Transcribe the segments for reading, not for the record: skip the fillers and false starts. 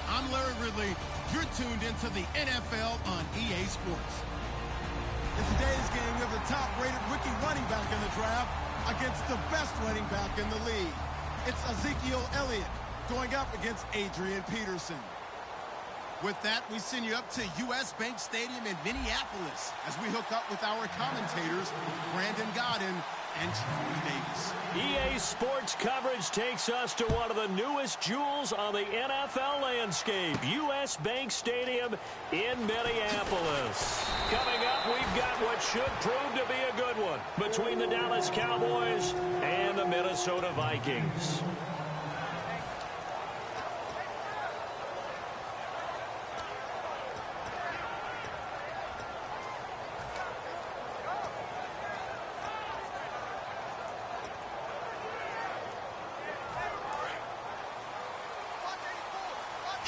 I'm Larry Ridley. You're tuned into the NFL on EA Sports. In today's game, we have the top-rated rookie running back in the draft against the best running back in the league. It's Ezekiel Elliott going up against Adrian Peterson. With that, we send you up to U.S. Bank Stadium in Minneapolis as we hook up with our commentators, Brandon Godden and Troy Davis. EA Sports coverage takes us to one of the newest jewels on the NFL landscape, U.S. Bank Stadium in Minneapolis. Coming up, we've got what should prove to be a good one between the Dallas Cowboys and the Minnesota Vikings.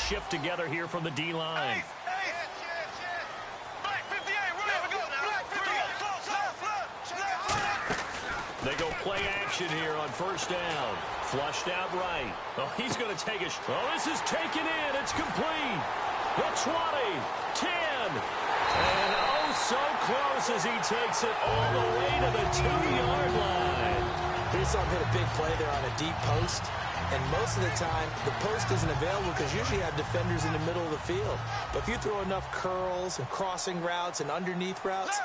Shift together here from the D-line. They go play action here on first down. Flushed out right. Oh, he's going to take a... Oh, this is taken in. It's complete. The 20, 10. And oh, so close as he takes it all the way to the 2-yard line. Here's something hit a big play there on a deep post. And most of the time, the post isn't available because you usually have defenders in the middle of the field. But if you throw enough curls and crossing routes and underneath routes,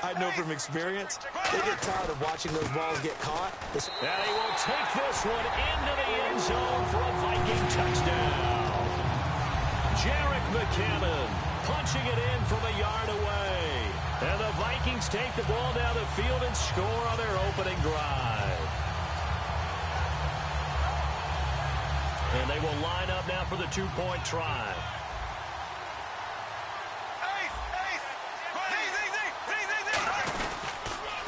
I know from experience, they get tired of watching those balls get caught. And he will take this one into the end zone for a Viking touchdown. Jerick McKinnon punching it in from a yard away. And the Vikings take the ball down the field and score on their opening drive. And they will line up now for the two-point try.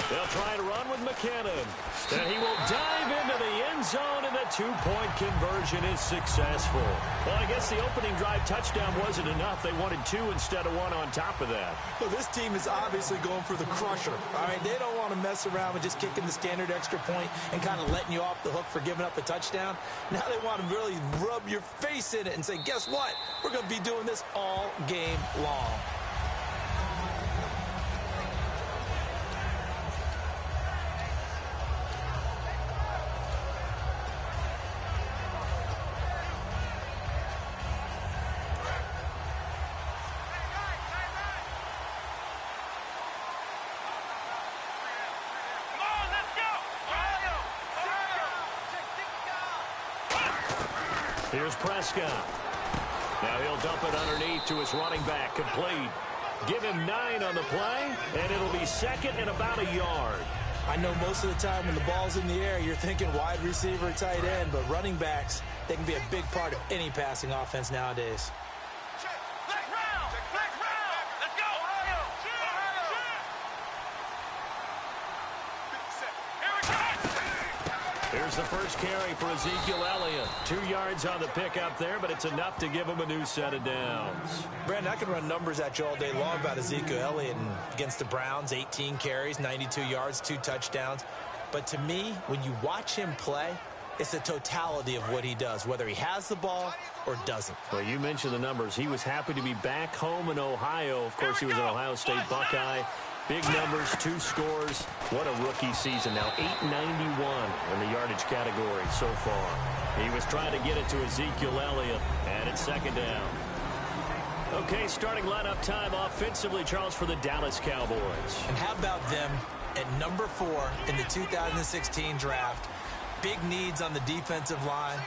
They'll try to run with McKinnon. And he will dive into the end zone, and the two-point conversion is successful. Well, I guess the opening drive touchdown wasn't enough. They wanted two instead of one on top of that. Well, this team is obviously going for the crusher. All right, they don't want to mess around with just kicking the standard extra point and kind of letting you off the hook for giving up a touchdown. Now they want to really rub your face in it and say, guess what? We're going to be doing this all game long. Here's Prescott. Now he'll dump it underneath to his running back. Complete. Give him 9 on the play, and it'll be second and about a yard. I know most of the time when the ball's in the air, you're thinking wide receiver, tight end, but running backs, they can be a big part of any passing offense nowadays. Here's the first carry for Ezekiel Elliott. 2 yards on the pickup there, but it's enough to give him a new set of downs. Brandon, I can run numbers at you all day long about Ezekiel Elliott against the Browns. 18 carries, 92 yards, 2 touchdowns. But to me, when you watch him play, it's the totality of what he does, whether he has the ball or doesn't. Well, you mentioned the numbers. He was happy to be back home in Ohio. Of course, he was an Ohio State Buckeye. Big numbers, 2 scores. What a rookie season now. 891 in the yardage category so far. He was trying to get it to Ezekiel Elliott, and it's second down. Okay, starting lineup time offensively, Charles, for the Dallas Cowboys. And how about them at number 4 in the 2016 draft? big needs on the defensive line,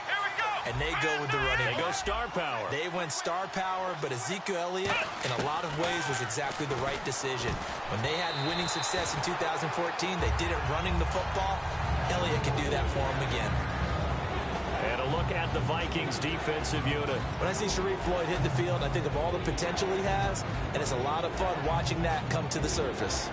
and they go with the running. They go star power. They went star power, but Ezekiel Elliott, in a lot of ways, was exactly the right decision. When they had winning success in 2014, they did it running the football. Elliott can do that for them again. And a look at the Vikings defensive unit. When I see Sharif Floyd hit the field, I think of all the potential he has, and it's a lot of fun watching that come to the surface.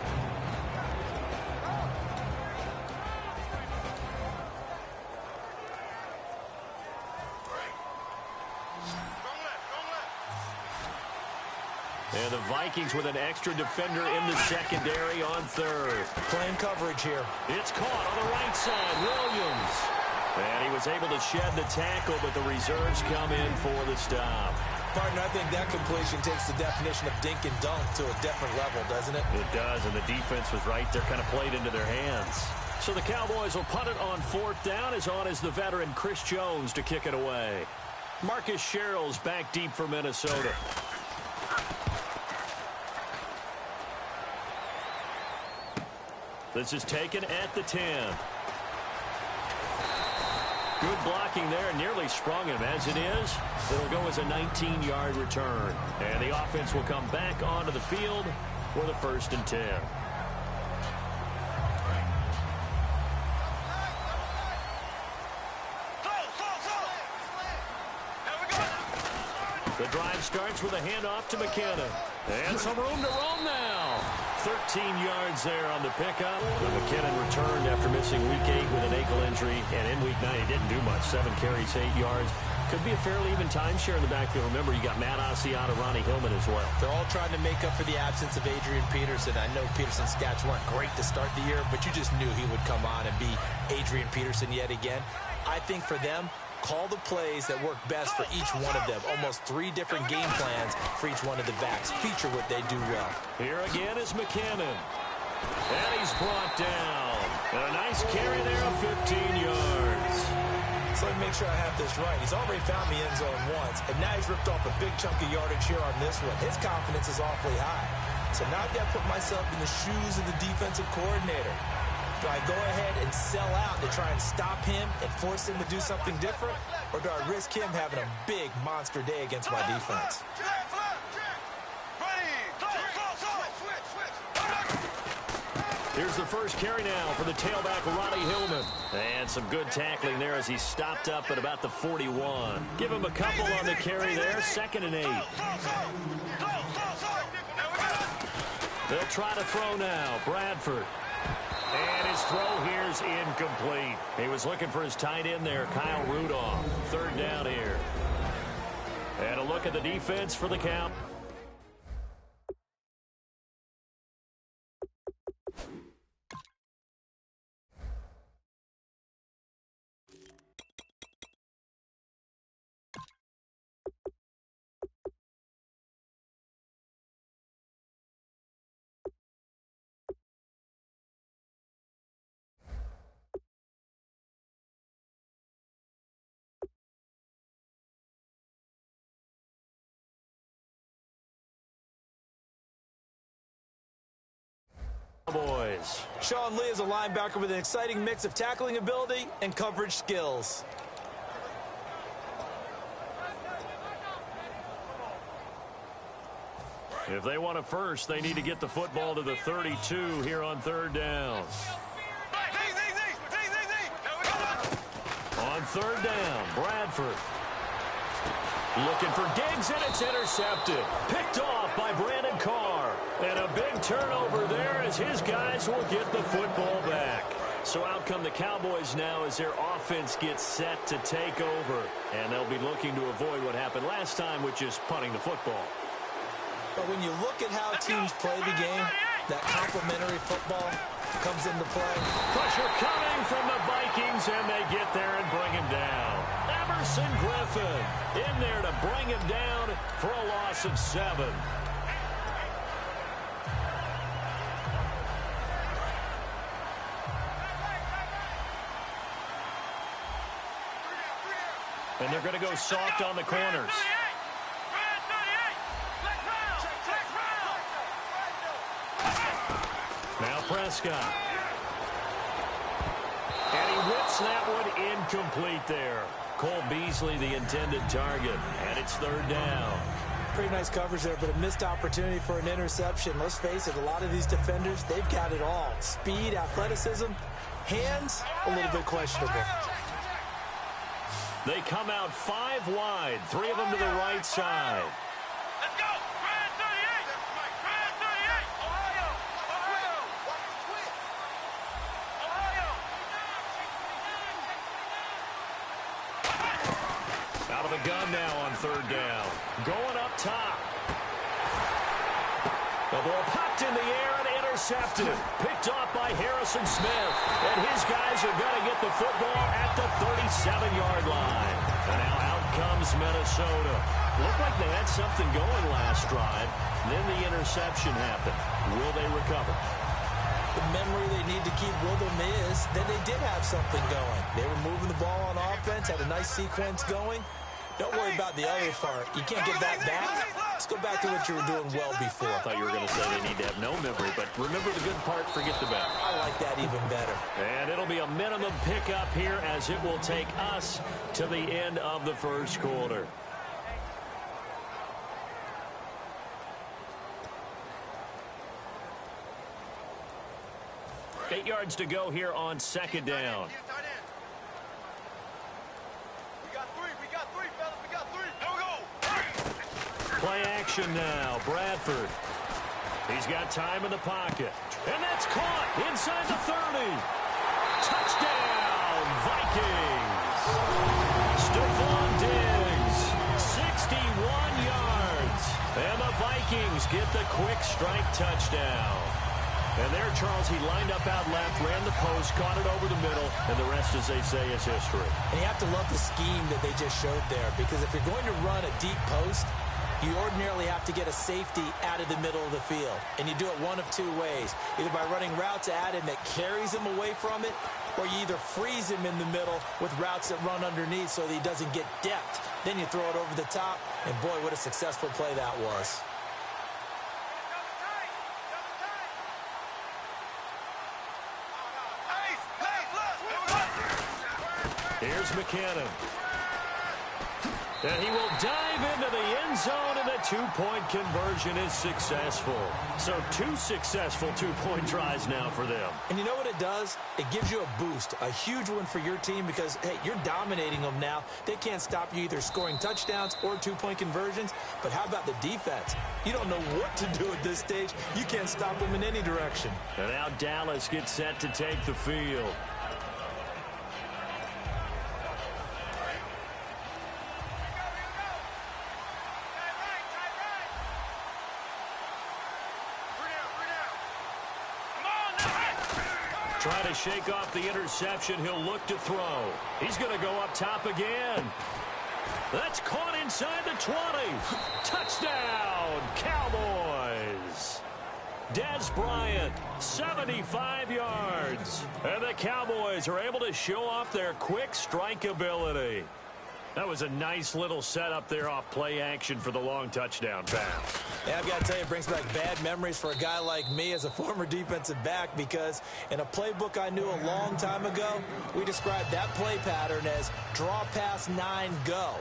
And the Vikings with an extra defender in the secondary on third. Playing coverage here. It's caught on the right side. Williams. And he was able to shed the tackle, but the reserves come in for the stop. Partner, I think that completion takes the definition of dink and dunk to a different level, doesn't it? It does, and the defense was right there, kind of played into their hands. So the Cowboys will punt it on fourth down. As on is the veteran Chris Jones to kick it away. Marcus Sherrill's back deep for Minnesota. This is taken at the 10. Good blocking there, nearly sprung him. As it is, it'll go as a 19-yard return. And the offense will come back onto the field for the 1st and 10. The drive starts with a handoff to McKinnon. And some room to roam now. 13 yards there on the pickup. But McKinnon returned after missing Week 8 with an ankle injury. And in Week 9, he didn't do much. 7 carries, 8 yards. Could be a fairly even timeshare in the backfield. Remember, you got Matt Asiata, Ronnie Hillman as well. They're all trying to make up for the absence of Adrian Peterson. I know Peterson's stats weren't great to start the year, but you just knew he would come on and be Adrian Peterson yet again. I think for them, call the plays that work best for each one of them. Almost 3 different game plans for each one of the backs. Feature what they do well. Here again is McKinnon. And he's brought down. And a nice carry there of 15 yards. So let me make sure I have this right. He's already found the end zone once, and now he's ripped off a big chunk of yardage here on this one. His confidence is awfully high. So now I've got to put myself in the shoes of the defensive coordinator. Do I go ahead and sell out to try and stop him and force him to do something different? Or do I risk him having a big monster day against my defense? Here's the first carry now for the tailback, Ronnie Hillman. And some good tackling there as he stopped up at about the 41. Give him a couple on the carry there, 2nd and 8. They'll try to throw now, Bradford. And his throw here's incomplete. He was looking for his tight end there, Kyle Rudolph. 3rd down here. And a look at the defense for the count. Boys. Sean Lee is a linebacker with an exciting mix of tackling ability and coverage skills. If they want a first, they need to get the football to the 32 here on 3rd down. On 3rd down, Bradford. Looking for Diggs, and it's intercepted. Picked off by Brandon Carr. And a big turnover there as his guys will get the football back. So out come the Cowboys now as their offense gets set to take over. And they'll be looking to avoid what happened last time, which is punting the football. But when you look at how teams play the game, that complementary football comes into play. Pressure coming from the Vikings, and they get there and bring him down. Emerson Griffin in there to bring him down for a loss of 7. And they're going to go soft on the corners. Now Prescott. And he whips snap one incomplete there. Cole Beasley, the intended target, and it's third down. Pretty nice coverage there, but a missed opportunity for an interception. Let's face it, a lot of these defenders, they've got it all. Speed, athleticism, hands, a little bit questionable. They come out 5 wide, 3 of them to the right side. Let's go! Brand 38! Brand 38! Ohio! Ohio! Out of the gun now on third down. Going up top. The ball popped in the air and intercepted. Picked off by Harrison Smith. And his guys are going to get the football at the 37-yard line. And now out comes Minnesota. Looked like they had something going last drive. Then the interception happened. Will they recover? The memory they need to keep with them is that they did have something going. They were moving the ball on offense, had a nice sequence going. Don't worry about the other part. You can't get that back. Let's go back to what you were doing well before. I thought you were going to say they need to have no memory, but remember the good part, forget the bad. I like that even better. And it'll be a minimum pickup here as it will take us to the end of the first quarter. Eight yards to go here on second down. Play action now. Bradford. He's got time in the pocket. And that's caught inside the 30. Touchdown, Vikings. Stephon Diggs, 61 yards. And the Vikings get the quick strike touchdown. And there, Charles, he lined up out left, ran the post, caught it over the middle, and the rest, as they say, is history. And you have to love the scheme that they just showed there, because if you're going to run a deep post, you ordinarily have to get a safety out of the middle of the field. And you do it one of two ways, either by running routes at him that carries him away from it, or you either freeze him in the middle with routes that run underneath so that he doesn't get depth. Then you throw it over the top, and boy, what a successful play that was. Here's McKinnon. And he will dive into the end zone, and the two-point conversion is successful. So 2 successful two-point tries now for them. And you know what it does? It gives you a boost, a huge one for your team because, hey, you're dominating them now. They can't stop you either scoring touchdowns or two-point conversions. But how about the defense? You don't know what to do at this stage. You can't stop them in any direction. And now Dallas gets set to take the field. Trying to shake off the interception. He'll look to throw. He's going to go up top again. That's caught inside the 20. Touchdown, Cowboys. Dez Bryant, 75 yards. And the Cowboys are able to show off their quick strike ability. That was a nice little setup there off play action for the long touchdown pass. Yeah, I've got to tell you, it brings back bad memories for a guy like me as a former defensive back, because in a playbook I knew a long time ago, we described that play pattern as draw pass 9 go,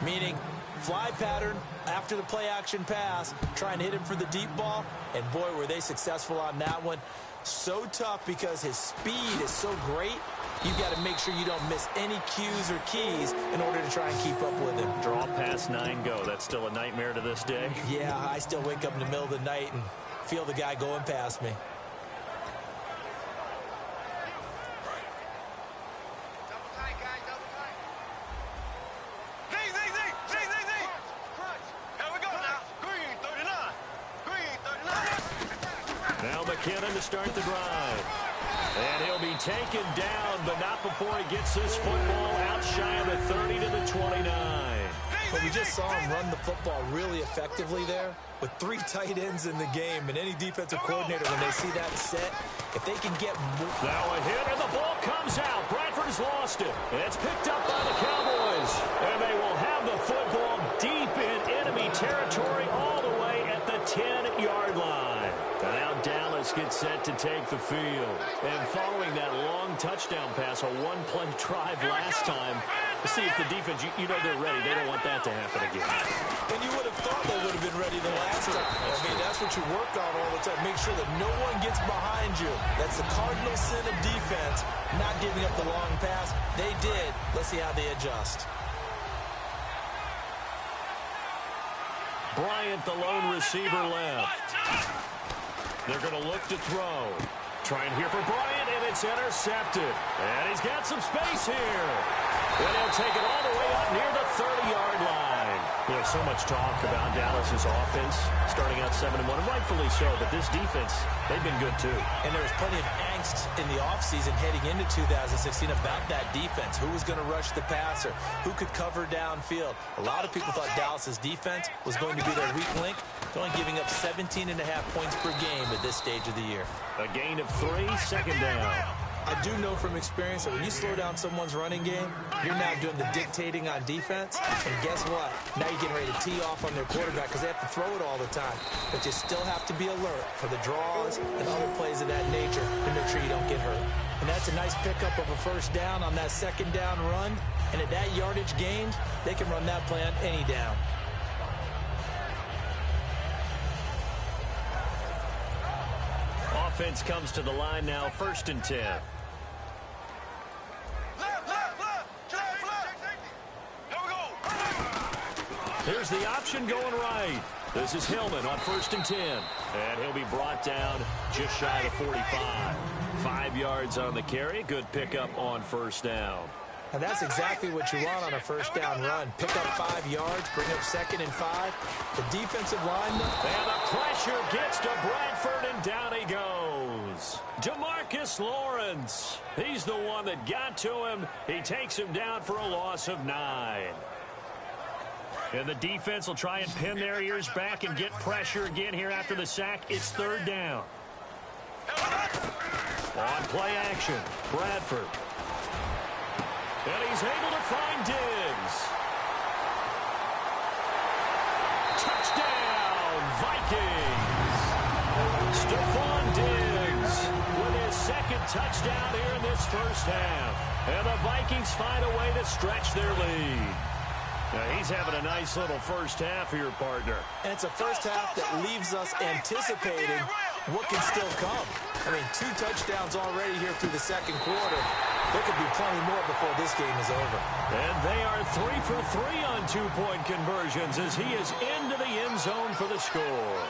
meaning fly pattern after the play action pass, trying to hit him for the deep ball, and boy, were they successful on that one. So tough because his speed is so great. You've got to make sure you don't miss any cues or keys in order to try and keep up with him. Draw past 9 go. That's still a nightmare to this day. Yeah, I still wake up in the middle of the night and feel the guy going past me. Now McKinnon to start the drive. And he'll be taken down, but not before he gets this football out shy of the 30 to the 29. But we just saw him run the football really effectively there with 3 tight ends in the game. And any defensive coordinator, when they see that set, if they can get... Now a hit, and the ball comes out. Bradford's lost it. And it's picked up by the Cowboys. And they will have the football deep in enemy territory all the way at the 10-yard line. And now Dallas Dallas gets set to take the field. And following that long touchdown pass, a one-play drive last time, to see if the defense, you know they're ready. They don't want that to happen again. And you would have thought they would have been ready the last time. I mean, that's what you work on all the time. Make sure that no one gets behind you. That's the cardinal sin of defense, not giving up the long pass. They did. Let's see how they adjust. Bryant, the lone receiver, left. They're going to look to throw. Trying here for Bryant, and it's intercepted. And he's got some space here. And he'll take it all the way up near the 30-yard line. There's so much talk about Dallas's offense starting out 7-1, and rightfully so, but this defense, they've been good too. And there was plenty of angst in the offseason heading into 2016 about that defense. Who was going to rush the passer? Who could cover downfield? A lot of people thought Dallas's defense was going to be their weak link. They're only giving up 17.5 points per game at this stage of the year. A gain of 3, second down. I do know from experience that when you slow down someone's running game, you're now doing the dictating on defense. And guess what? Now you're getting ready to tee off on their quarterback because they have to throw it all the time. But you still have to be alert for the draws and other plays of that nature to make sure you don't get hurt. And that's a nice pickup of a first down on that second down run. And at that yardage gained, they can run that play on any down. Offense comes to the line now, 1st and 10. Here's the option going right. This is Hillman on 1st and 10. And he'll be brought down just shy of 45. 5 yards on the carry. Good pickup on first down. And that's exactly what you want on a first down run. Pick up 5 yards, bring up 2nd and 5. The defensive lineman. And the pressure gets to Bradford, and down he goes. Demarcus Lawrence. He's the one that got to him. He takes him down for a loss of 9. And the defense will try and pin their ears back and get pressure again here after the sack. It's 3rd down. On play action, Bradford. And he's able to find Diggs. Touchdown, Vikings. Stephon Diggs with his 2nd touchdown here in this first half. And the Vikings find a way to stretch their lead. Now he's having a nice little first half here, partner. And it's a first half that leaves us anticipating what can still come. I mean, 2 touchdowns already here through the 2nd quarter. There could be plenty more before this game is over. And they are 3 for 3 on 2-point conversions as he is into the end zone for the score.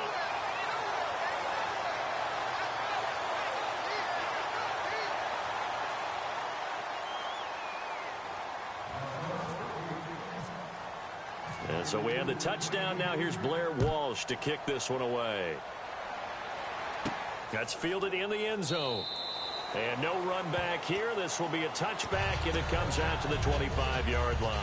And so we have the touchdown. Now here's Blair Walsh to kick this one away. That's fielded in the end zone. And no run back here. This will be a touchback, and it comes out to the 25-yard line.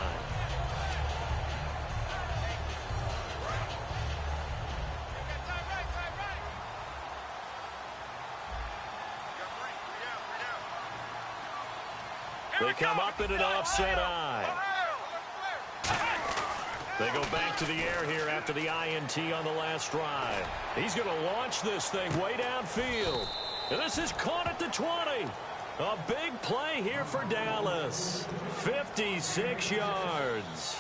They come up in an offset eye. They go back to the air here after the INT on the last drive. He's going to launch this thing way downfield. And this is caught at the 20. A big play here for Dallas. 56 yards.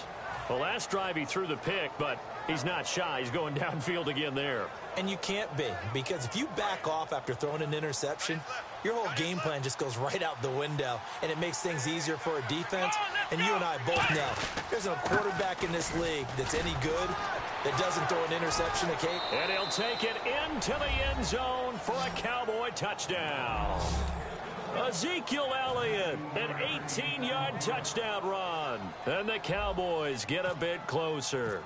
Well, last drive he threw the pick, but he's not shy. He's going downfield again there. And you can't be, because if you back off after throwing an interception, your whole game plan just goes right out the window, and it makes things easier for a defense. And you and I both know there's no quarterback in this league that's any good that doesn't throw an interception at Kate. And he'll take it into the end zone for a Cowboy touchdown. Ezekiel Elliott, an 18-yard touchdown run. And the Cowboys get a bit closer.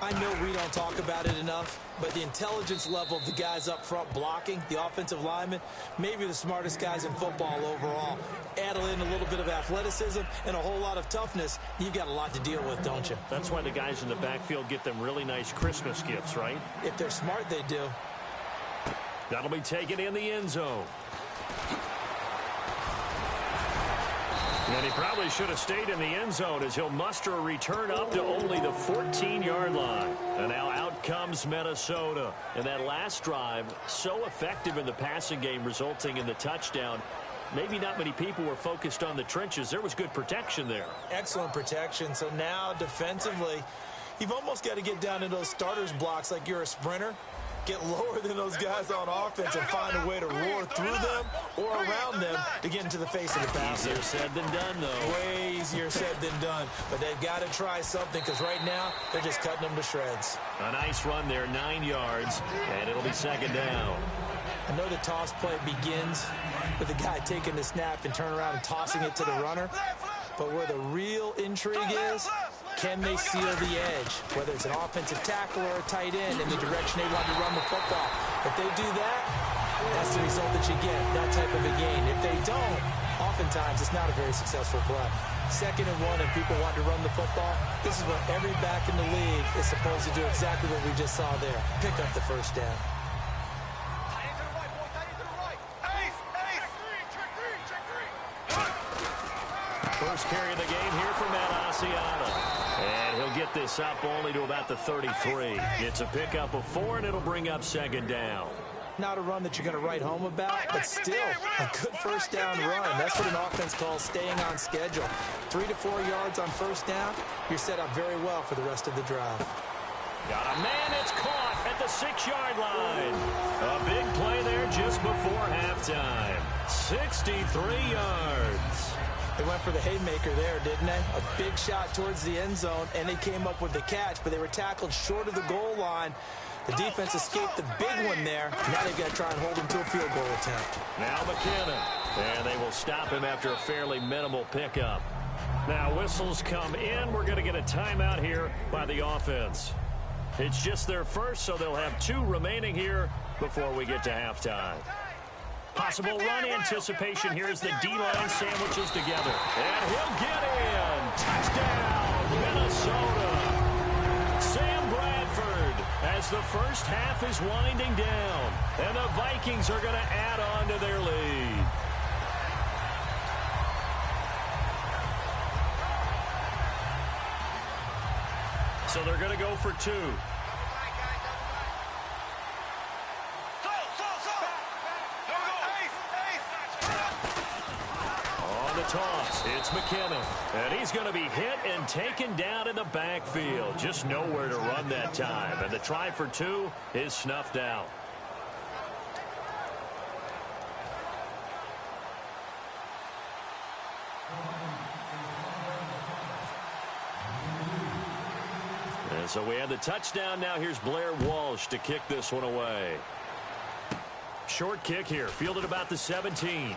I know we don't talk about it enough, but the intelligence level of the guys up front blocking, the offensive linemen, maybe the smartest guys in football overall. Add in a little bit of athleticism and a whole lot of toughness, you've got a lot to deal with, don't you? That's why the guys in the backfield get them really nice Christmas gifts, right? If they're smart, they do. That'll be taken in the end zone. And he probably should have stayed in the end zone as he'll muster a return up to only the 14-yard line. And now out comes Minnesota. And that last drive, so effective in the passing game, resulting in the touchdown. Maybe not many people were focused on the trenches. There was good protection there. Excellent protection. So now defensively, you've almost got to get down to those starters blocks like you're a sprinter. Get lower than those guys on offense and find a way to roar through them or around them to get into the face of the passer. Easier said than done, though. Way easier said than done. But they've got to try something because right now they're just cutting them to shreds. A nice run there, 9 yards, and it'll be second down. I know the toss play begins with the guy taking the snap and turn around and tossing it to the runner. But where the real intrigue is, can they seal the edge? Whether it's an offensive tackle or a tight end in the direction they want to run the football. If they do that, that's the result that you get, that type of a gain. If they don't, oftentimes it's not a very successful play. 2nd and 1 and people want to run the football. This is what every back in the league is supposed to do, exactly what we just saw there. Pick up the first down. First carry of the game here for Matt Asiata. And he'll get this up only to about the 33. It's a pickup of 4, and it'll bring up second down. Not a run that you're going to write home about, but still a good first down run. That's what an offense calls staying on schedule. 3 to 4 yards on first down, you're set up very well for the rest of the drive. Got a man that's caught at the 6-yard line. A big play there just before halftime. 63 yards. They went for the haymaker there, didn't they? A big shot towards the end zone, and they came up with the catch, but they were tackled short of the goal line. The defense escaped the big one there. Now they've got to try and hold him to a field goal attempt. Now McKinnon. And they will stop him after a fairly minimal pickup. Now whistles come in. We're going to get a timeout here by the offense. It's just their first, so they'll have 2 remaining here before we get to halftime. Possible run anticipation. Here's the D-line sandwiches together. And he'll get in. Touchdown, Minnesota. Sam Bradford as the first half is winding down. And the Vikings are going to add on to their lead. So they're going to go for 2. Toss. It's McKinnon. And he's going to be hit and taken down in the backfield. Just nowhere to run that time. And the try for 2 is snuffed out. And so we have the touchdown. Now here's Blair Walsh to kick this one away. Short kick here. Fielded about the 17.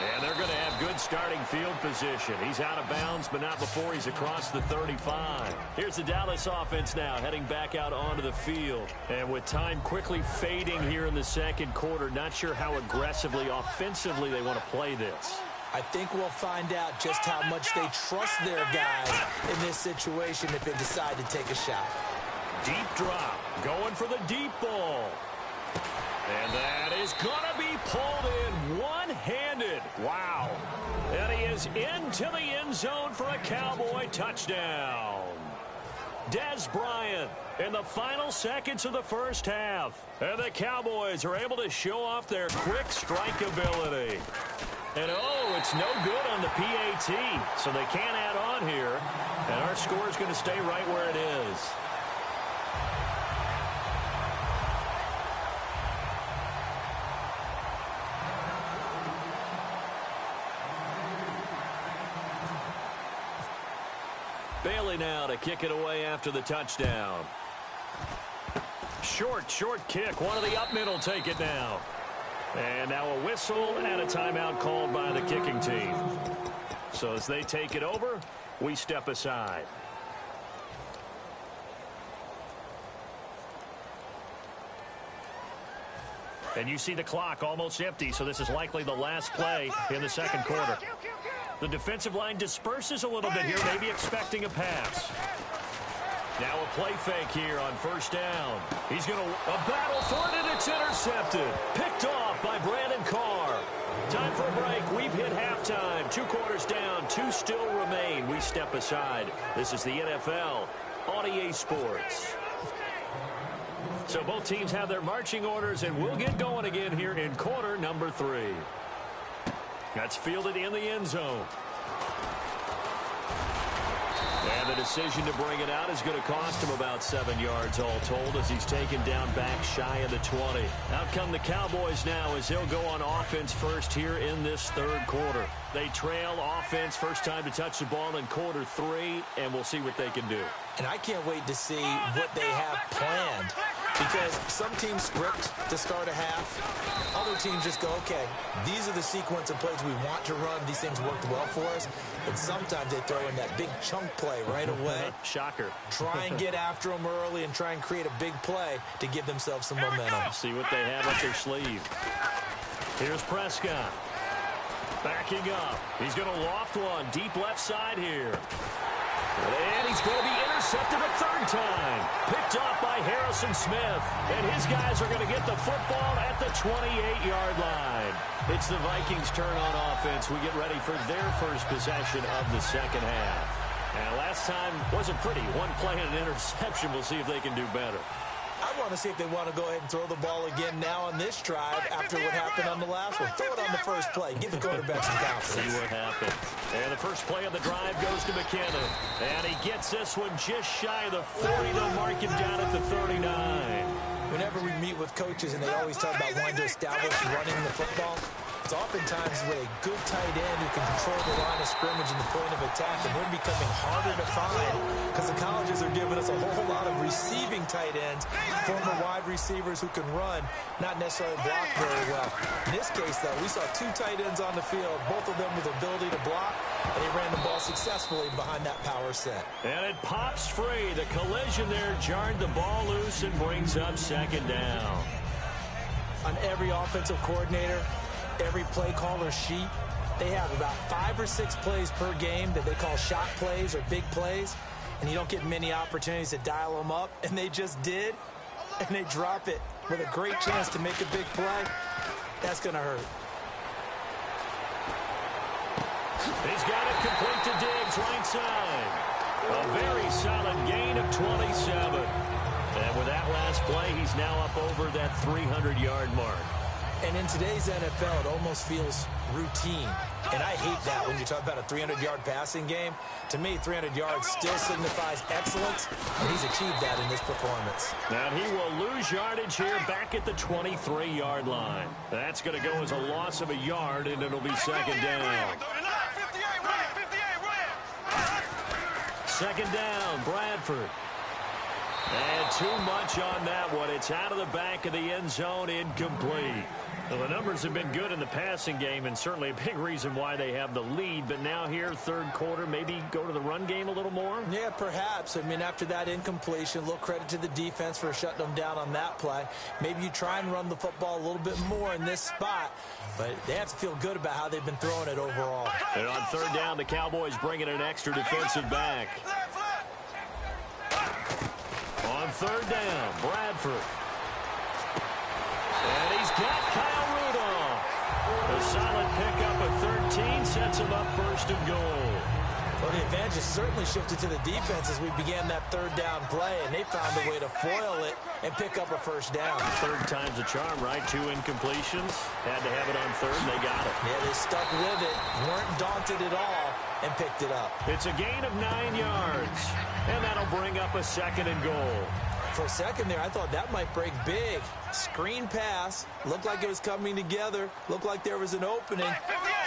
And they're going to have good starting field position. He's out of bounds, but not before he's across the 35. Here's the Dallas offense now heading back out onto the field. And with time quickly fading here in the second quarter, not sure how aggressively, offensively they want to play this. I think we'll find out just how much they trust their guys in this situation if they decide to take a shot. Deep drop, going for the deep ball. And that is going to be pulled in one-handed. Wow. And he is into the end zone for a Cowboy touchdown. Des Bryant in the final seconds of the first half. And the Cowboys are able to show off their quick strike ability. And, oh, it's no good on the PAT, so they can't add on here. And our score is going to stay right where it is. Bailey now to kick it away after the touchdown. Short kick. One of the up middle take it now. And now a whistle and a timeout called by the kicking team. So as they take it over, we step aside. And you see the clock almost empty, so this is likely the last play in the second quarter. The defensive line disperses a little bit here, maybe expecting a pass. Now a play fake here on first down. He's going to a battle for it, and it's intercepted. Picked off by Brandon Carr. Time for a break. We've hit halftime. 2 quarters down. 2 still remain. We step aside. This is the NFL on EA Sports. So both teams have their marching orders, and we'll get going again here in quarter number 3. That's fielded in the end zone. And the decision to bring it out is going to cost him about 7 yards all told as he's taken down back shy of the 20. Out come the Cowboys now as they'll go on offense first here in this third quarter. They trail offense first time to touch the ball in quarter 3, and we'll see what they can do. And I can't wait to see what they have planned, because some teams script to start a half. Other teams just go, okay, these are the sequence of plays we want to run. These things worked well for us. And sometimes they throw in that big chunk play right away. Shocker. Try and get after them early and try and create a big play to give themselves some momentum. See what they have up their sleeve. Here's Prescott. Backing up. He's going to loft one deep left side here. And he's going to be intercepted a third time. Picked off by Harrison Smith. And his guys are going to get the football at the 28-yard line. It's the Vikings' turn on offense. We get ready for their first possession of the second half. And last time wasn't pretty. One play and an interception. We'll see if they can do better. I want to see if they want to go ahead and throw the ball again now on this drive after what happened on the last one. Throw it on the first play. Give the quarterback some confidence. See what happens. And the first play of the drive goes to McKinnon. And he gets this one just shy of the 40. They'll mark him down at the 39. Whenever we meet with coaches and they always talk about wanting to establish running the football, it's oftentimes with a good tight end who can control the line of scrimmage and the point of attack, and they're becoming harder to find because the colleges are giving us a whole lot of receiving tight ends, former wide receivers who can run, not necessarily block very well. In this case, though, we saw 2 tight ends on the field, both of them with the ability to block, and they ran the ball successfully behind that power set. And it pops free. The collision there jarred the ball loose and brings up second down. On every offensive coordinator, every play caller sheet, they have about 5 or 6 plays per game that they call shot plays or big plays, and you don't get many opportunities to dial them up, and they just did, and they drop it with a great chance to make a big play. That's going to hurt. He's got it complete to Diggs, right side. A very solid gain of 27. And with that last play, he's now up over that 300-yard mark. And in today's NFL, it almost feels routine. And I hate that when you talk about a 300-yard passing game. To me, 300 yards still signifies excellence, and he's achieved that in this performance. Now he will lose yardage here back at the 23-yard line. That's going to go as a loss of a yard, and it'll be second down. Second down, Bradford. And too much on that one. It's out of the back of the end zone, incomplete. Well, the numbers have been good in the passing game, and certainly a big reason why they have the lead. But now here, third quarter, maybe go to the run game a little more? Yeah, perhaps. I mean, after that incompletion, a little credit to the defense for shutting them down on that play. Maybe you try and run the football a little bit more in this spot. But they have to feel good about how they've been throwing it overall. And on third down, the Cowboys bring in an extra defensive back. On third down, Bradford. And he's got Kyle Rudolph. A solid pickup of 13 sets him up first and goal. Well, the advantage has certainly shifted to the defense as we began that third down play, and they found a way to foil it and pick up a first down. Third time's a charm, right? 2 incompletions. Had to have it on third, and they got it. Yeah, they stuck with it, weren't daunted at all, and picked it up. It's a gain of 9 yards, and that'll bring up a second and goal. For a second there, I thought that might break big. Screen pass. Looked like it was coming together. Looked like there was an opening.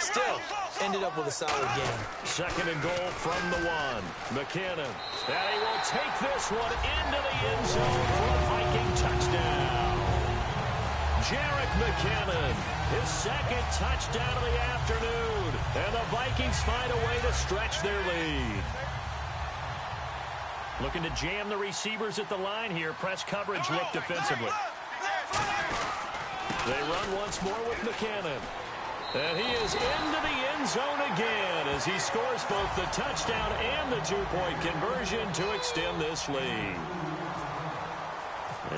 Still, ended up with a solid game. Second and goal from the 1. McKinnon. And he will take this one into the end zone for a Viking touchdown. Jerick McKinnon, his second touchdown of the afternoon. And the Vikings find a way to stretch their lead. Looking to jam the receivers at the line here. Press coverage look defensively. They run once more with McKinnon. And he is into the end zone again as he scores both the touchdown and the 2-point conversion to extend this lead.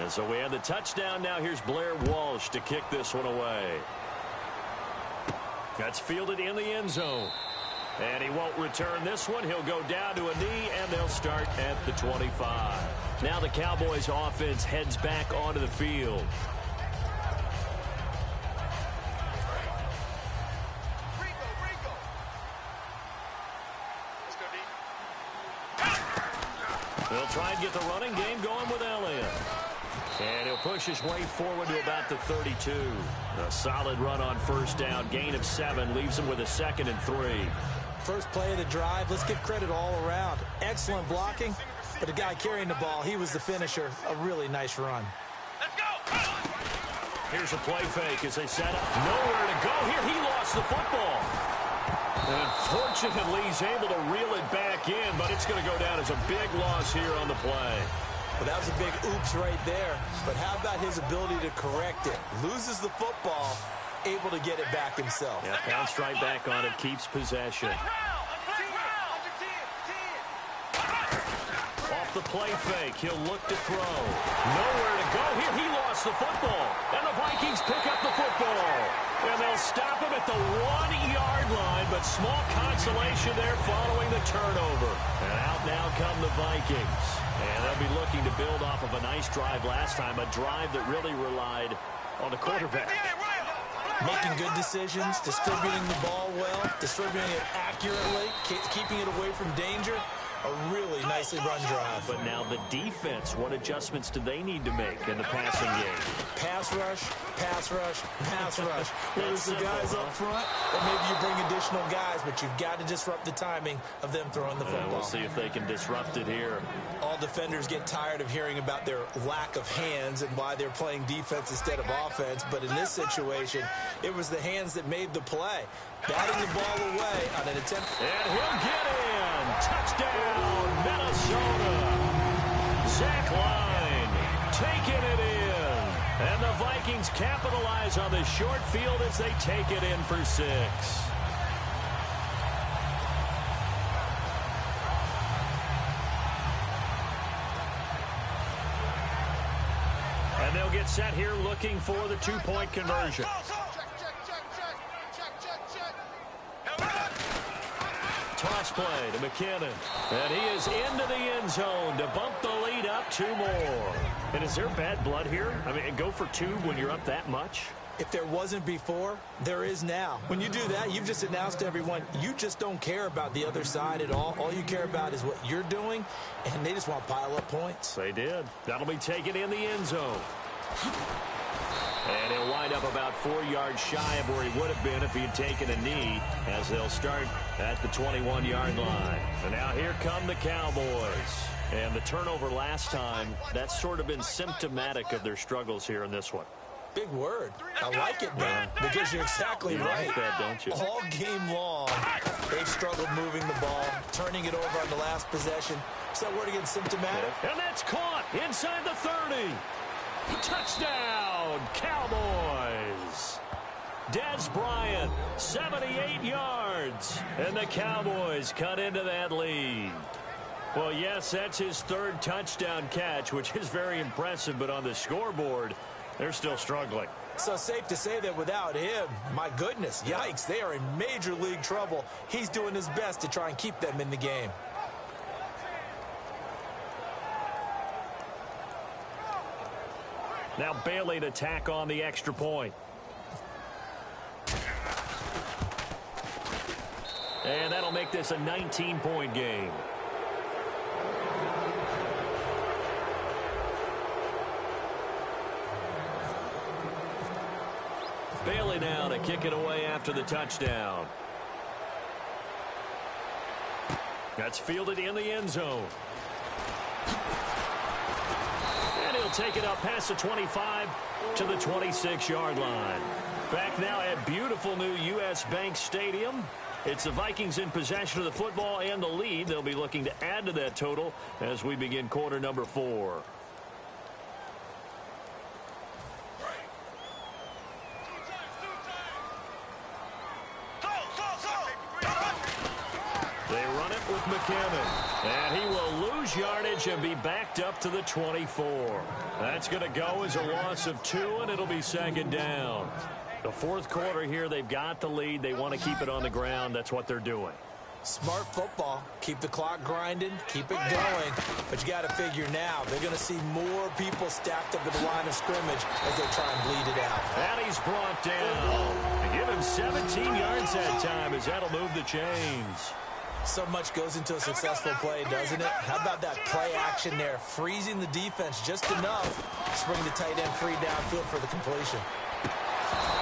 And so we have the touchdown. Now here's Blair Walsh to kick this one away. That's fielded in the end zone. And he won't return this one. He'll go down to a knee, and they'll start at the 25. Now the Cowboys offense heads back onto the field. They'll try and get the running game going with Elliott. And he'll push his way forward to about the 32. A solid run on first down. Gain of 7 leaves him with a 2nd and 3. First play of the drive. Let's give credit all around. Excellent blocking. But the guy carrying the ball, he was the finisher. A really nice run. Let's go. Here's a play fake as they set up. Nowhere to go here. He lost the football. Unfortunately, he's able to reel it back in, but it's going to go down as a big loss here on the play. Well, that was a big oops right there. But how about his ability to correct it? Loses the football, able to get it back himself. Yeah, pounced right back on it, keeps possession. Off the play fake, he'll look to throw. Nowhere to go here. He lost the football. And the Vikings pick up the football. And they'll stop him at the 1-yard line, but small consolation there following the turnover. And out now come the Vikings. And they'll be looking to build off of a nice drive last time, a drive that really relied on the quarterback. Making good decisions, distributing the ball well, distributing it accurately, keeping it away from danger. A really nicely run drive. But now the defense, what adjustments do they need to make in the passing game? Pass rush, pass rush, pass rush. There's the guys up front, and maybe you bring additional guys, but you've got to disrupt the timing of them throwing the football. We'll see if they can disrupt it here. All defenders get tired of hearing about their lack of hands and why they're playing defense instead of offense, but in this situation, it was the hands that made the play. Batting the ball away on an attempt. And he'll get in. Touchdown, Minnesota. Zach Line taking it in. And the Vikings capitalize on the short field as they take it in for 6. And they'll get set here looking for the 2-point conversion. Toss play to McKinnon. And he is into the end zone to bump the lead up 2 more. And is there bad blood here? I mean, go for 2 when you're up that much? If there wasn't before, there is now. When you do that, you've just announced to everyone, you just don't care about the other side at all. All you care about is what you're doing, and they just want to pile up points. They did. That'll be taken in the end zone. And he'll wind up about 4 yards shy of where he would have been if he had taken a knee, as they'll start at the 21-yard line. And now here come the Cowboys. And the turnover last time, that's sort of been symptomatic of their struggles here in this one. Big word. I like it, man, because you're exactly right. Like that, don't you? All game long, they've struggled moving the ball, turning it over on the last possession. Is that word again symptomatic? And that's caught inside the 30. Touchdown, Cowboys. Des Bryant, 78 yards. And the Cowboys cut into that lead. Well, yes, that's his 3rd touchdown catch, which is very impressive, but on the scoreboard, they're still struggling. So safe to say that without him, my goodness, yikes, they are in major league trouble. He's doing his best to try and keep them in the game. Now Bailey to tack on the extra point. And that'll make this a 19-point game. Bailey now to kick it away after the touchdown. That's fielded in the end zone. And he'll take it up past the 25 to the 26-yard line. Back now at beautiful new U.S. Bank Stadium. It's the Vikings in possession of the football and the lead. They'll be looking to add to that total as we begin quarter number 4. They run it with McKinnon. And he will lose yardage and be backed up to the 24. That's going to go as a loss of 2, and it'll be 2nd down. The fourth quarter here, they've got the lead. They want to keep it on the ground. That's what they're doing. Smart football. Keep the clock grinding, keep it going. But you got to figure now, they're going to see more people stacked up at the line of scrimmage as they try and bleed it out. And he's brought down. They give him 17 yards that time as that'll move the chains. So much goes into a successful play, doesn't it? How about that play action there? Freezing the defense just enough to spring the tight end free downfield for the completion.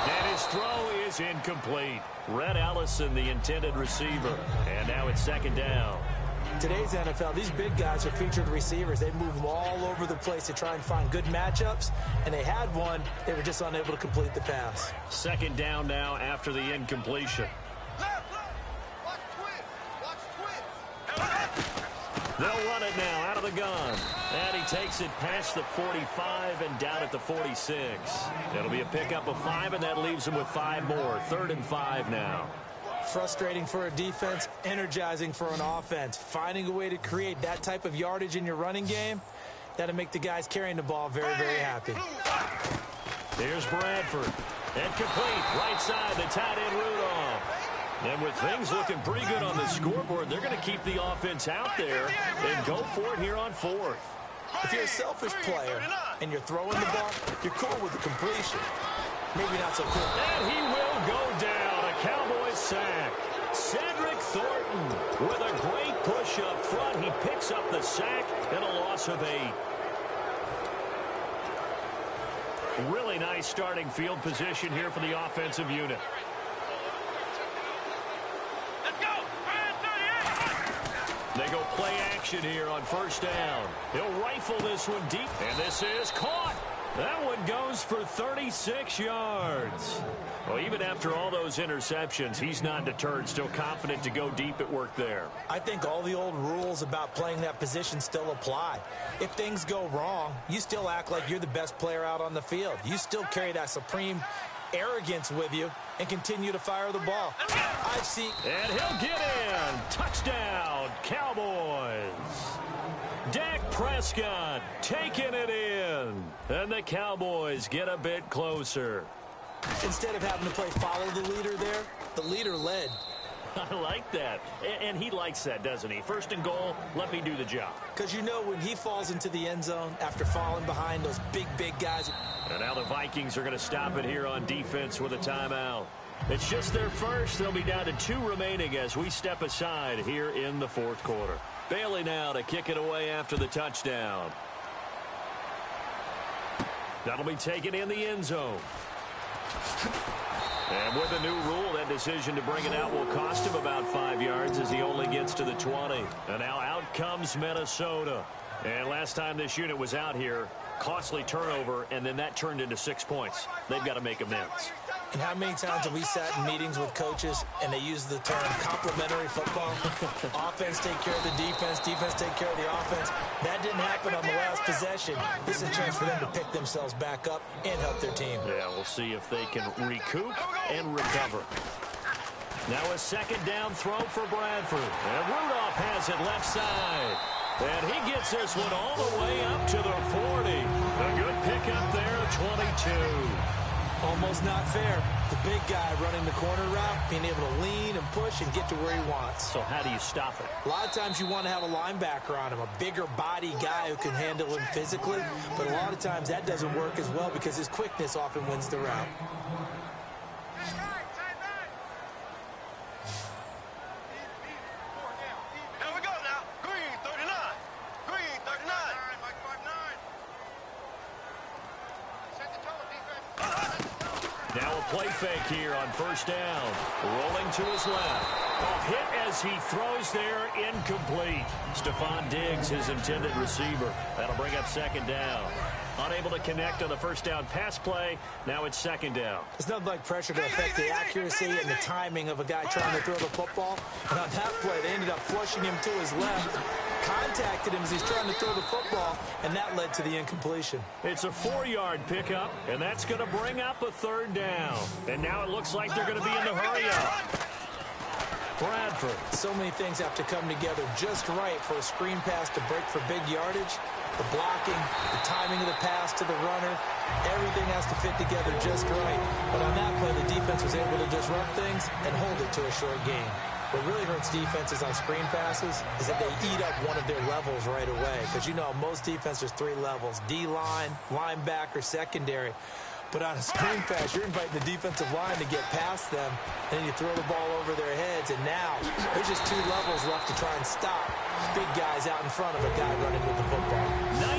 And his throw is incomplete. Red Ellison, the intended receiver. And now it's second down. Today's NFL, these big guys are featured receivers. They move them all over the place to try and find good matchups. And they had one. They were just unable to complete the pass. Second down now after the incompletion. They'll run it now out of the gun. And he takes it past the 45 and down at the 46. It'll be a pickup of 5, and that leaves him with 5 more. 3rd and 5 now. Frustrating for a defense, energizing for an offense. Finding a way to create that type of yardage in your running game, that'll make the guys carrying the ball very, very happy. Here's Bradford. And complete. Right side, the tight end Rudolph. And with things looking pretty good on the scoreboard, they're going to keep the offense out there and go for it here on 4th. If you're a selfish player and you're throwing the ball, you're cool with the completion. Maybe not so cool. And he will go down. A Cowboys sack. Cedric Thornton with a great push up front. He picks up the sack and a loss of 8. Really nice starting field position here for the offensive unit. They go play action here on first down. He'll rifle this one deep, and this is caught. That one goes for 36 yards. Well, even after all those interceptions, he's not deterred, still confident to go deep at work there. I think all the old rules about playing that position still apply. If things go wrong, you still act like you're the best player out on the field. You still carry that supreme arrogance with you and continue to fire the ball. I've seen... And he'll get in. Touchdown, Cowboys. Dak Prescott taking it in. And the Cowboys get a bit closer. Instead of having to play follow the leader there, the leader led. I like that. And he likes that, doesn't he? First and goal, let me do the job. Because you know when he falls into the end zone after falling behind those big guys. And now the Vikings are going to stop it here on defense with a timeout. It's just their first. They'll be down to 2 remaining as we step aside here in the 4th quarter. Bailey now to kick it away after the touchdown. That'll be taken in the end zone. And with a new rule, that decision to bring it out will cost him about 5 yards as he only gets to the 20. And now out comes Minnesota. And last time this unit was out here, costly turnover, and then that turned into 6 points. They've got to make amends. And how many times have we sat in meetings with coaches and they use the term complementary football? Offense take care of the defense, defense take care of the offense. That didn't happen on the last possession. This is a chance for them to pick themselves back up and help their team. Yeah, we'll see if they can recoup and recover. Now a second down throw for Bradford. And Rudolph has it left side. And he gets this one all the way up to the 40. A good pickup there, 22. Almost not fair. The big guy running the corner route, being able to lean and push and get to where he wants. So how do you stop it? A lot of times you want to have a linebacker on him, a bigger body guy who can handle him physically. But a lot of times that doesn't work as well because his quickness often wins the route. Now a play fake here on first down. Rolling to his left. A hit as he throws there, incomplete. Stephon Diggs, his intended receiver. That'll bring up second down. Unable to connect on the first down pass play. Now it's second down. It's nothing like pressure to affect the accuracy and the timing of a guy trying to throw the football. And on that play, they ended up flushing him to his left. Contacted him as he's trying to throw the football, and that led to the incompletion. It's a 4-yard pickup, and that's going to bring up a third down. And now it looks like they're going to be in the hurry up. Bradford. So many things have to come together just right for a screen pass to break for big yardage. The blocking, the timing of the pass to the runner, everything has to fit together just right. But on that play, the defense was able to disrupt things and hold it to a short game. What really hurts defenses on screen passes is that they eat up one of their levels right away. Because you know, most defenses, 3 levels: D-line, linebacker, secondary. But on a screen pass, you're inviting the defensive line to get past them, and then you throw the ball over their heads, and now there's just 2 levels left to try and stop big guys out in front of a guy running with the football.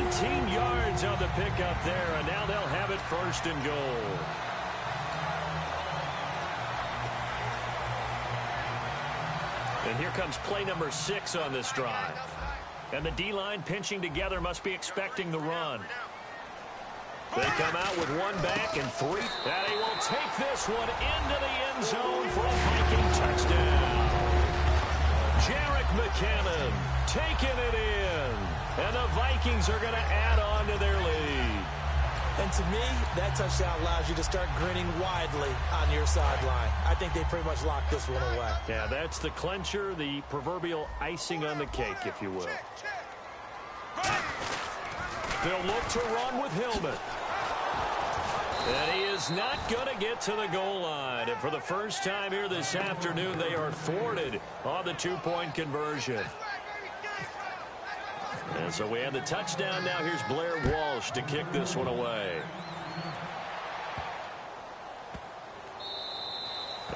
19 yards on the pickup there, and now they'll have it 1st and goal. And here comes play number 6 on this drive. And the D-line pinching together must be expecting the run. They come out with 1 back and 3. And he will take this one into the end zone for a Viking touchdown. Jarek McCannon taking it in. And the Vikings are going to add on to their lead. And to me, that touchdown allows you to start grinning widely on your sideline. I think they pretty much locked this one away. Yeah, that's the clincher, the proverbial icing on the cake, if you will. They'll look to run with Hillman. And he is not going to get to the goal line. And for the first time here this afternoon, they are thwarted on the 2-point conversion. And so we have the touchdown now. Here's Blair Walsh to kick this one away.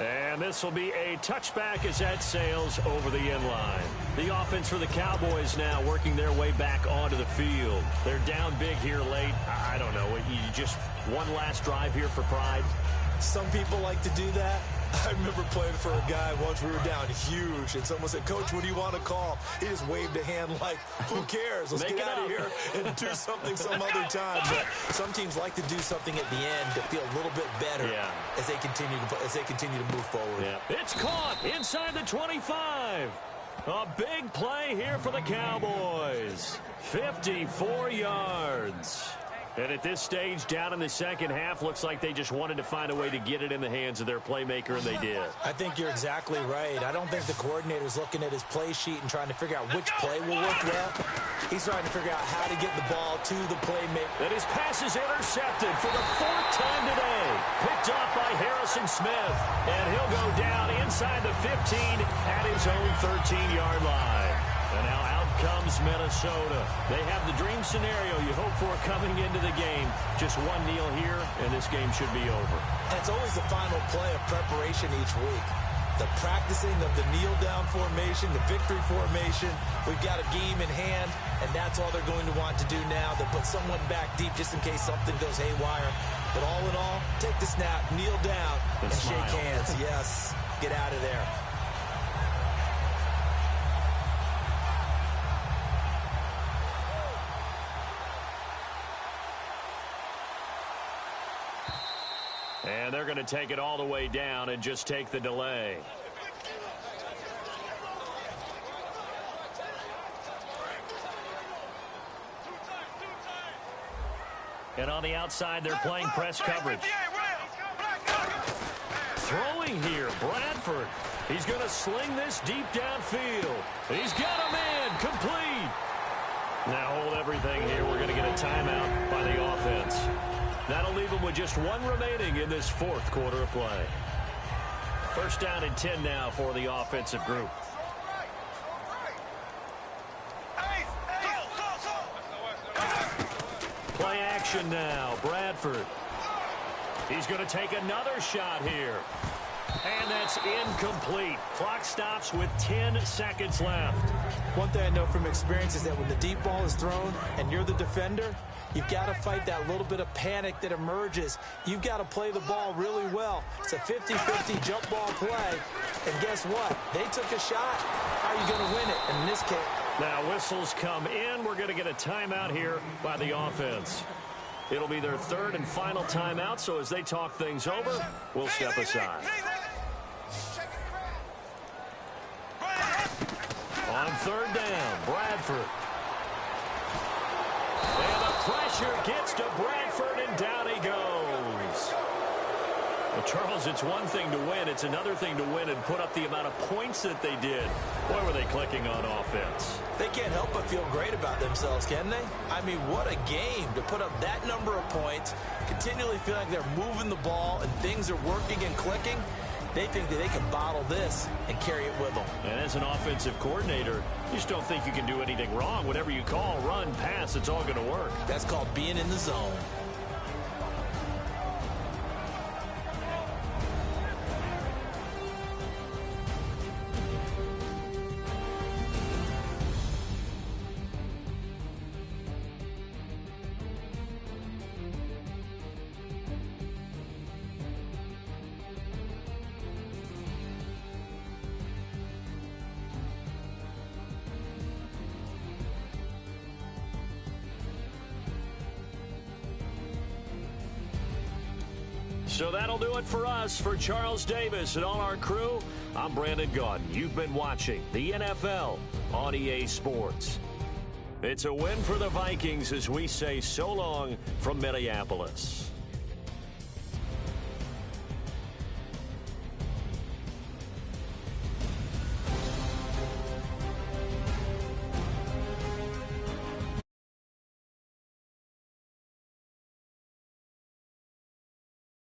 And this will be a touchback as that sails over the end line. The offense for the Cowboys now working their way back onto the field. They're down big here late. I don't know. You just one last drive here for pride. Some people like to do that. I remember playing for a guy once. We were down huge, and someone said, "Coach, what do you want to call?" He just waved a hand like, "Who cares? Let's get out of here and do something some other time." But some teams like to do something at the end to feel a little bit better as they continue to move forward. Yeah. It's caught inside the 25. A big play here for the Cowboys. 54 yards. And at this stage, down in the second half, looks like they just wanted to find a way to get it in the hands of their playmaker, and they did. I think you're exactly right. I don't think the coordinator's looking at his play sheet and trying to figure out which play will work well. He's trying to figure out how to get the ball to the playmaker. And his pass is intercepted for the 4th time today. Picked off by Harrison Smith. And he'll go down inside the 15 at his own 13-yard line. And now out comes Minnesota. They have the dream scenario you hope for coming into the game. Just one kneel here, and this game should be over. And it's always the final play of preparation each week. The practicing of the kneel-down formation, the victory formation. We've got a game in hand, and that's all they're going to want to do now. They'll put someone back deep just in case something goes haywire. But all in all, take the snap, kneel down, and shake hands. Yes, get out of there. And they're going to take it all the way down and just take the delay. And on the outside, they're playing press coverage. Throwing here, Bradford. He's going to sling this deep downfield. He's got him in, complete. Now hold everything here. We're going to get a timeout by the offense. That'll leave them with just 1 remaining in this 4th quarter of play. 1st down and 10 now for the offensive group. Play action now. Bradford. He's going to take another shot here. And that's incomplete. Clock stops with 10 seconds left. One thing I know from experience is that when the deep ball is thrown and you're the defender, you've got to fight that little bit of panic that emerges. You've got to play the ball really well. It's a 50-50 jump ball play. And guess what? They took a shot. How are you going to win it? And in this case, now whistles come in. We're going to get a timeout here by the offense. It'll be their 3rd and final timeout, so as they talk things over, we'll step aside. On 3rd down, Bradford. And the pressure gets to Bradford, and down he goes. The Charles, it's one thing to win. It's another thing to win and put up the amount of points that they did. Boy, were they clicking on offense. They can't help but feel great about themselves, can they? I mean, what a game to put up that number of points, continually feeling like they're moving the ball and things are working and clicking. They think that they can bottle this and carry it with them. And as an offensive coordinator, you just don't think you can do anything wrong. Whatever you call, run, pass, it's all going to work. That's called being in the zone. So that'll do it for us. For Charles Davis and all our crew, I'm Brandon Gaudin. You've been watching the NFL on EA Sports. It's a win for the Vikings as we say so long from Minneapolis.